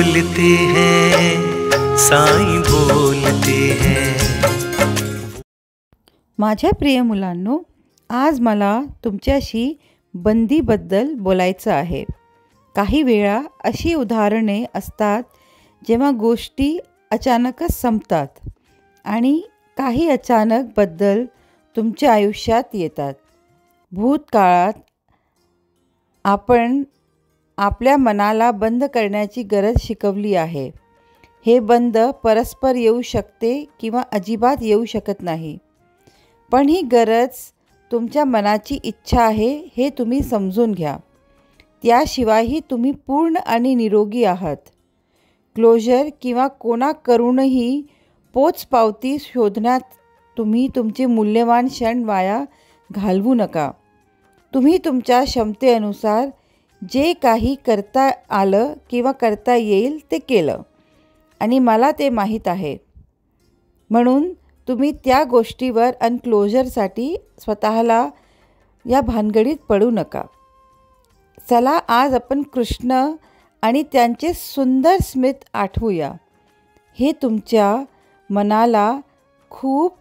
बोलते हैं, साईं बोलते हैं। माझ्या प्रिय मुलांनो, आज मला तुमच्याशी बंदीबद्दल बोलायचं आहे। काही वेळा अशी उदाहरणे असतात जेव्हा गोष्टी अचानकच संपतात आणि काही अचानक बदल तुमच्या आयुष्यात येतात। भूतकाळात आपण आपल्या मनाला बंद करण्याची गरज शिकवली आहे। हे बंद परस्पर येऊ शकते किंवा अजिबात येऊ शकत नाही, पण ही गरज तुमच्या मनाची इच्छा आहे हे तुम्ही समजून घ्या। त्याशिवायही तुम्ही पूर्ण आणि निरोगी आहात। क्लोजर किंवा कोणाकडूनही पोचपावती शोधण्यात तुम्ही तुमचे मूल्यवान क्षण वाया घालवू नका। तुम्ही तुमच्या क्षमतेनुसार जे काही करता आलं किंवा करता येईल ते केलं आणि मला ते माहीत आहे, म्हणून तुम्ही त्या गोष्टीवर आणि क्लोजरसाठी स्वतःला या भानगडीत पडू नका। चला आज आपण कृष्ण आणि त्यांचे सुंदर स्मित आठवूया। हे तुमच्या मनाला खूप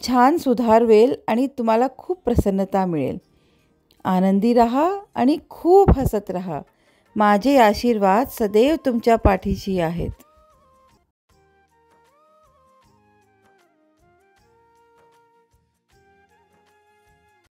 छान सुधारवेल आणि तुम्हाला खूप प्रसन्नता मिळेल। आनंदी रहा आणि खूप हसत रहा। माझे आशीर्वाद सदैव तुमच्या पाठीशी आहेत।